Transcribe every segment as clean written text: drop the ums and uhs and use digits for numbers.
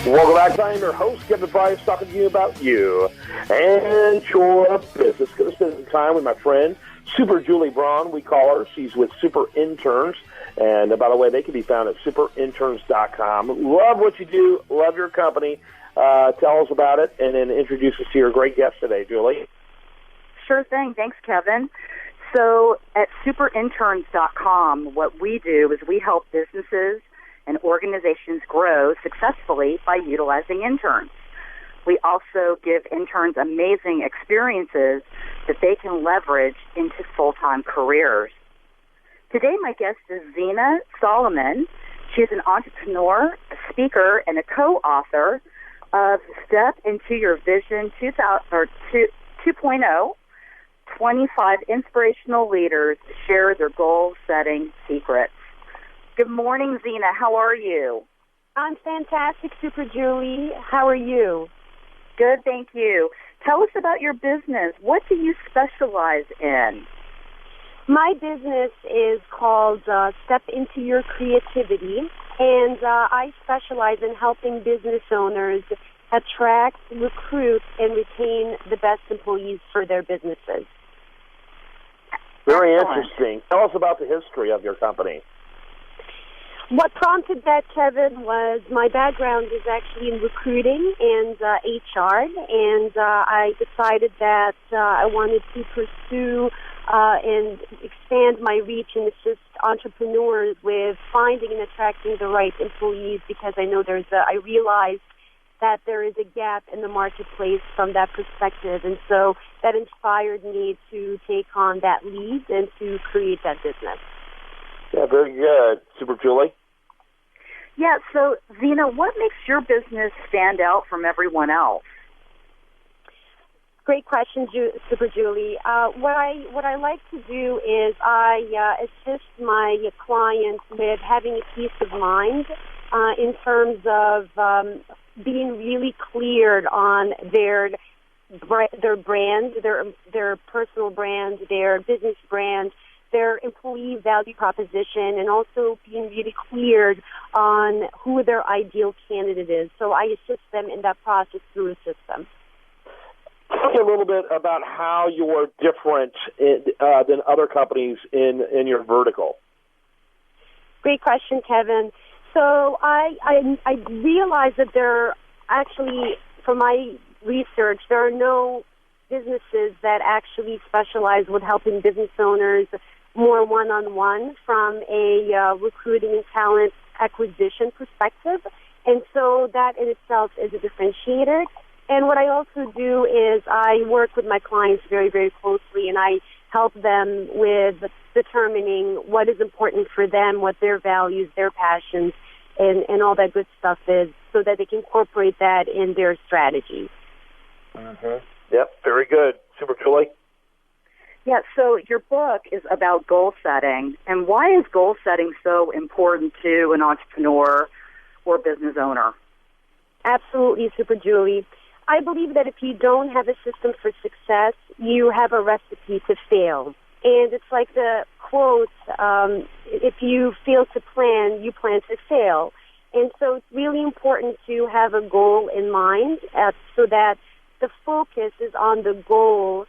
Welcome back. I am your host, Kevin Price, talking to you about you and your business. Going to spend some time with my friend, Super Julie Braun, we call her. She's with Super Interns. And by the way, they can be found at superinterns.com. Love what you do. Love your company. Tell us about it and then introduce us to your great guest today, Julie. Sure thing. Thanks, Kevin. So at superinterns.com, what we do is we help businesses and organizations grow successfully by utilizing interns. We also give interns amazing experiences that they can leverage into full-time careers. Today, my guest is Zina Solomon. She's an entrepreneur, a speaker, and a co-author of Step Into Your Vision 2.0. 25 inspirational leaders share their goal-setting secrets. Good morning, Zina. How are you? I'm fantastic, Super Julie. How are you? Good, thank you. Tell us about your business. What do you specialize in? My business is called Step Into Your Creativity, and I specialize in helping business owners attract, recruit, and retain the best employees for their businesses. Very interesting. Tell us about the history of your company. What prompted that, Kevin, was my background is actually in recruiting and HR, and I decided that I wanted to pursue and expand my reach and assist entrepreneurs with finding and attracting the right employees, because I know I realized that there is a gap in the marketplace from that perspective, and so that inspired me to take on that lead and to create that business. Yeah, very good. Super Julie? Yeah, so Zina, what makes your business stand out from everyone else? Great question, Super Julie. What I like to do is I assist my clients with having a peace of mind in terms of being really cleared on their brand, their personal brand, their business brand, their employee value proposition, and also being really cleared on who their ideal candidate is. So I assist them in that process through a system. Talk a little bit about how you're different than other companies in your vertical. Great question, Kevin. So I realized that there actually, from my research, there are no businesses that actually specialize with helping business owners more one-on-one from a recruiting and talent acquisition perspective. And so that in itself is a differentiator. And what I also do is I work with my clients very, very closely, and I help them with determining what is important for them, what their values, their passions, and all that good stuff is, so that they can incorporate that in their strategy. Mm-hmm. Yep, very good. Super Julie? Yeah, so your book is about goal setting, and why is goal setting so important to an entrepreneur or business owner? Absolutely, Super Julie. I believe that if you don't have a system for success, you have a recipe to fail. And it's like the quote, if you fail to plan, you plan to fail. And so it's really important to have a goal in mind so that the focus is on the goal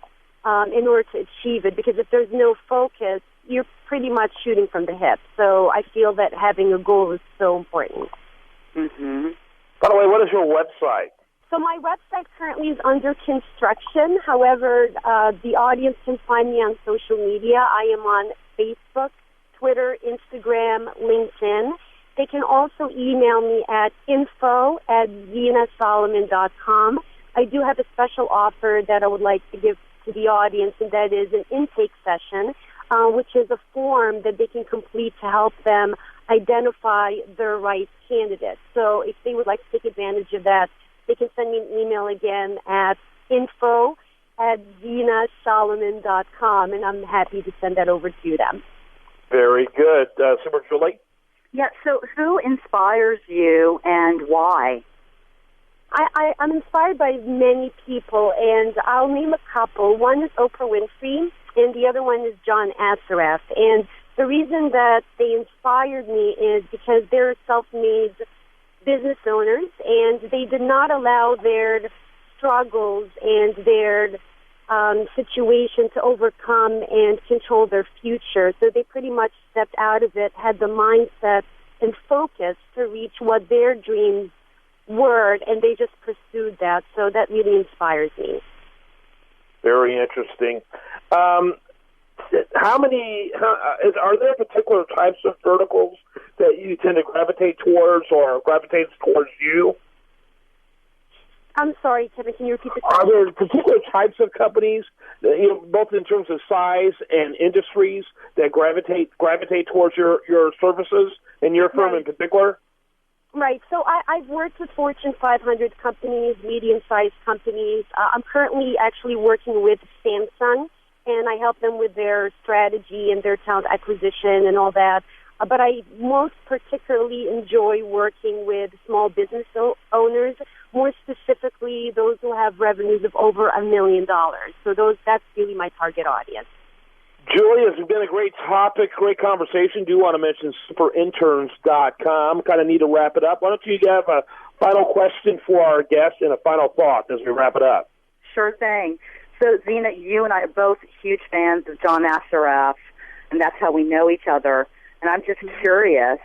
in order to achieve it. Because if there's no focus, you're pretty much shooting from the hip. So I feel that having a goal is so important. Mm-hmm. By the way, what is your website? So my website currently is under construction. However, the audience can find me on social media. I am on Facebook, Twitter, Instagram, LinkedIn. They can also email me at info@zinasolomon.com. I do have a special offer that I would like to give to the audience, and that is an intake session, which is a form that they can complete to help them identify their right candidate. So if they would like to take advantage of that, they can send me an email again at info@zinasolomon.com, and I'm happy to send that over to them. Very good. Super Julie? Yeah, so who inspires you and why? I'm inspired by many people, and I'll name a couple. One is Oprah Winfrey, and the other one is John Assaraf. And the reason that they inspired me is because they're self-made business owners, and they did not allow their struggles and their situation to overcome and control their future. So they pretty much stepped out of it, had the mindset and focus to reach what their dreams were, and they just pursued that. So that really inspires me. Very interesting. Are there particular types of verticals that you tend to gravitate towards or gravitates towards you? I'm sorry, Kevin, can you repeat the question? Are there particular types of companies, both in terms of size and industries, that gravitate towards your services and your firm in particular? Right. So I've worked with Fortune 500 companies, medium-sized companies. I'm currently actually working with Samsung, and I help them with their strategy and their talent acquisition and all that. But I most particularly enjoy working with small business owners, more specifically those who have revenues of over $1 million. So that's really my target audience. Julie, it's been a great topic, great conversation. Do want to mention superinterns.com. Kind of need to wrap it up. Why don't you have a final question for our guest and a final thought as we wrap it up? Sure thing. So, Zina, you and I are both huge fans of John Assaraf, and that's how we know each other. And I'm just curious,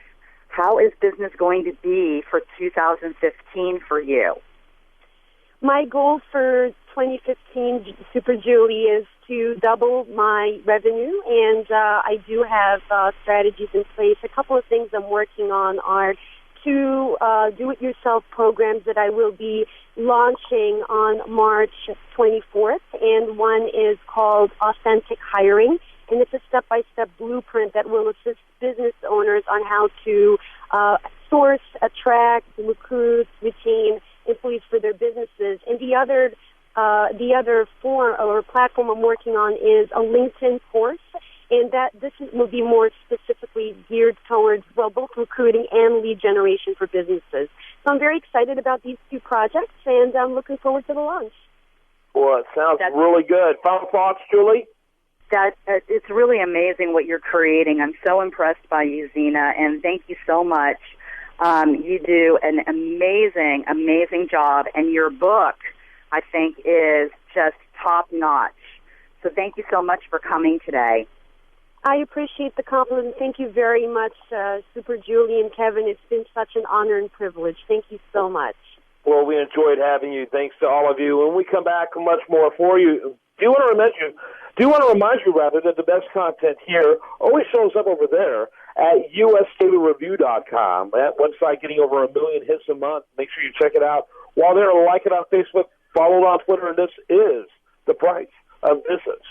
how is business going to be for 2015 for you? My goal for 2015, Super Julie, is to double my revenue, and I do have strategies in place. A couple of things I'm working on are two do-it-yourself programs that I will be launching on March 24th, and one is called Authentic Hiring, and it's a step-by-step blueprint that will assist business owners on how to source, attract, recruit, retain employees for their businesses. And the other form or platform I'm working on is a LinkedIn course, and this will be more specifically geared towards both recruiting and lead generation for businesses. So I'm very excited about these two projects, and I'm looking forward to the launch. Well, it sounds really good. Final thoughts, Julie? It's really amazing what you're creating. I'm so impressed by you, Zina, and thank you so much. You do an amazing, amazing job, and your book, I think, is just top-notch. So thank you so much for coming today. I appreciate the compliment. Thank you very much, Super Julie and Kevin. It's been such an honor and privilege. Thank you so much. Well, we enjoyed having you. Thanks to all of you. When we come back, much more for you. Do want to remind you that the best content here always shows up over there at usdailyreview.com. That website getting over 1 million hits a month. Make sure you check it out. While there, like it on Facebook, follow it on Twitter, and this is the price of business.